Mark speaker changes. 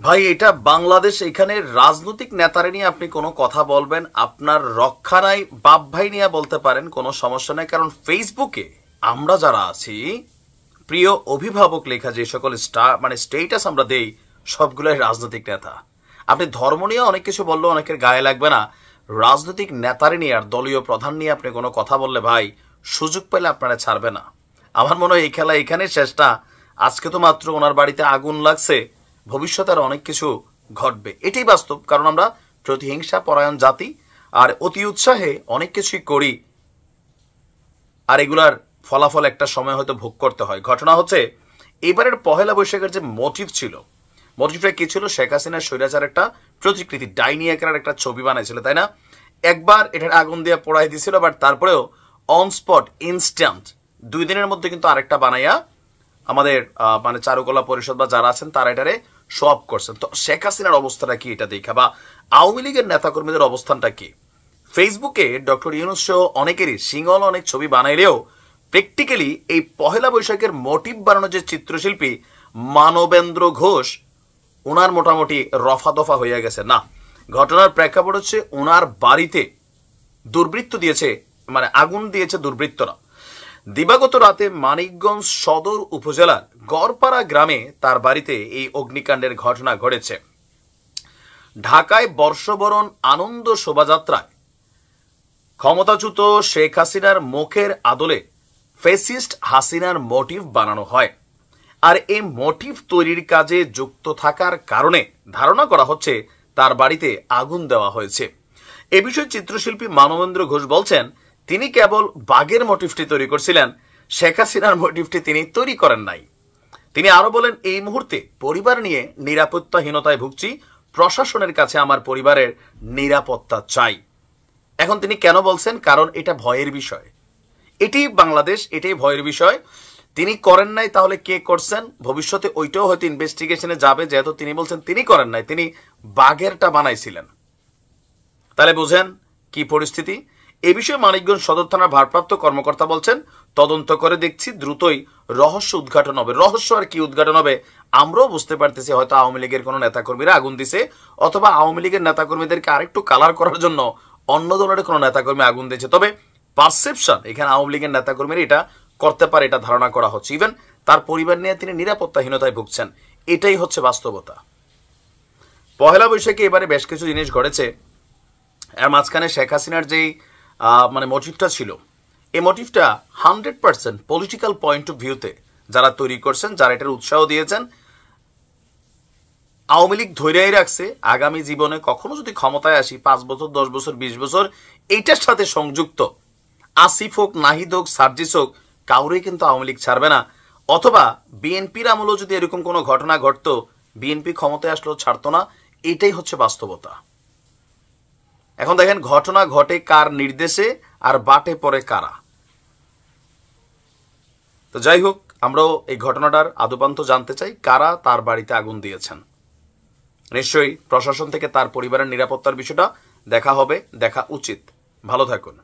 Speaker 1: ভাই এটা বাংলাদেশ, এখানে রাজনৈতিক নেতারে নিয়ে আপনি কোনো কথা বলবেন, আপনার রক্ষা নাই, বাপ ভাই নিয়ে বলতে পারেন, কোনো সমস্যা নাই। কারণ ফেসবুকে আমরা যারা আছি, প্রিয় অভিভাবক লেখা যে সকল স্টেটাস আমরা দেই, সবগুলোই রাজনৈতিক নেতা। আপনি ধর্ম নিয়ে অনেক কিছু বললেও অনেকের গায়ে লাগবে না, রাজনৈতিক নেতারে নিয়ে আর দলীয় প্রধান নিয়ে আপনি কোনো কথা বললে ভাই সুযোগ পেলে আপনারা ছাড়বে না। আমার মনে হয় এই খেলা এখানে শেষটা। আজকে তো মাত্র ওনার বাড়িতে আগুন লাগছে, ভবিষ্যতে আর অনেক কিছু ঘটবে, এটাই বাস্তব। কারণ আমরা প্রতিহিংসা পরায়ণ জাতি, আর অতি উৎসাহে অনেক কিছুই করি, আর এগুলার ফলাফল একটা সময় হয়তো ভোগ করতে হয়। ঘটনা হচ্ছে এবারের পহেলা বৈশাখের যে মোটিভ ছিল, মোটিভটা কি ছিল? শেখ হাসিনার স্বৈরাচার একটা প্রতিকৃতি, ডাইনি আকারের একটা ছবি বানাইছিল, তাই না? একবার এটার আগুন দিয়ে পোড়াই দিছিল, বাট তারপরেও অন স্পট ইনস্ট্যান্ট 2 দিনের মধ্যে কিন্তু আরেকটা বানাইয়া আমাদের চারুকলা পরিষদ বা যারা আছেন তারা এটারে শো আপ করছেন। তো শেখ হাসিনার অবস্থাটা কি এটা দেখা, বা আওয়ামী লীগের নেতাকর্মীদের অবস্থানটা কি? ফেসবুকে ডক্টর ইউনূস সহ অনেকেরই সিঙ্গল অনেক ছবি বানাইলেও প্র্যাকটিক্যালি এই পহেলা বৈশাখের মোটিভ বানানো যে চিত্রশিল্পী মানবেন্দ্র ঘোষ, ওনার মোটামুটি রফা দফা হয়ে গেছে। না, ঘটনার প্রেক্ষাপট হচ্ছে ওনার বাড়িতে দুর্বৃত্ত দিয়েছে, আগুন দিয়েছে দুর্বৃত্তরা। দিবাগত রাতে মানিকগঞ্জ সদর উপজেলার গড়পাড়া গ্রামে তার বাড়িতে এই অগ্নিকাণ্ডের ঘটনা ঘটেছে। ঢাকায় বর্ষবরণ আনন্দ শোভাযাত্রায় ক্ষমতাচ্যুত শেখ হাসিনার মুখের আদলে ফেসিস্ট হাসিনার মোটিভ বানানো হয়, আর এই মোটিভ তৈরির কাজে যুক্ত থাকার কারণে ধারণা করা হচ্ছে তার বাড়িতে আগুন দেওয়া হয়েছে। এ বিষয়ে চিত্রশিল্পী মানবেন্দ্র ঘোষ বলছেন, তিনি কেবল বাঘের মোটিভটি তৈরি করছিলেন, শেখ হাসিনার মোটিভটি তিনি তৈরি করেন নাই। তিনি আরো বলেন, এই মুহূর্তে পরিবার নিয়ে নিরাপত্তাহীনতায় ভুগছি, প্রশাসনের কাছে আমার পরিবারের নিরাপত্তা চাই। এখন তিনি কেন বলছেন? কারণ এটা ভয়ের বিষয়, এটি বাংলাদেশ, এটাই ভয়ের বিষয়। তিনি করেন নাই, তাহলে কে করছেন? ভবিষ্যতে ওইটাও হয়তো ইনভেস্টিগেশনে যাবে, যেহেতু তিনি বলছেন তিনি করেন নাই, তিনি বাঘেরটা বানাইছিলেন। তাহলে বুঝেন কি পরিস্থিতি। এ বিষয়ে মানিকগঞ্জ সদর থানার ভারপ্রাপ্ত কর্মকর্তা বলছেন, তদন্ত করে দেখছি, দ্রুতই রহস্য উদ্ঘাটন হবে। রহস্য আর কি উদ্ঘাটন হবে আমরাও বুঝতে পারতেছি, হয়তো আওয়ামী লীগের কোনো নেতাকর্মীরা আগুন দিছে, অথবা আওয়ামী লীগের নেতাকর্মীদেরকে আরেকটু কালার করার জন্য অন্য দলের কোনো নেতাকর্মী আগুন দিয়েছে। তবে পারসেপশন, এখানে আওয়ামী লীগের নেতাকর্মীরা এটা করতে পারে, এটা ধারণা করা হচ্ছে। ইভেন তার পরিবার নিয়ে তিনি নিরাপত্তাহীনতায় ভুগছেন, এটাই হচ্ছে বাস্তবতা। পহেলা বৈশাখে এবারে বেশ কিছু জিনিস ঘটেছে, এর মাঝখানে শেখ হাসিনার যেই মোটিভটা ছিল, এই মোটিভটা 100% পলিটিক্যাল পয়েন্ট অফ ভিউতে যারা তৈরি করছেন, যারা এটার উৎসাহ দিয়েছেন, আওয়ামী লীগ ধৈর্যই রাখছে আগামী জীবনে কখনো যদি ক্ষমতায় আসি, 5 বছর 10 বছর 20 বছর এইটার সাথে সংযুক্ত আসিফ হোক, নাহিদ হোক, সার্জিস হোক, কাউরেই কিন্তু আওয়ামী লীগ ছাড়বে না। অথবা বিএনপির আমলেও যদি এরকম কোনো ঘটনা ঘটতো, বিএনপি ক্ষমতায় আসলেও ছাড়তো না। এটাই হচ্ছে বাস্তবতা। এখন দেখেন ঘটনা ঘটে কার নির্দেশে, আর বাটে পড়ে কারা। তো যাই হোক, আমরাও এই ঘটনাটার আদপান্ত জানতে চাই, কারা তার বাড়িতে আগুন দিয়েছেন। নিশ্চয়ই প্রশাসন থেকে তার পরিবারের নিরাপত্তার বিষয়টা দেখা হবে, দেখা উচিত। ভালো থাকুন।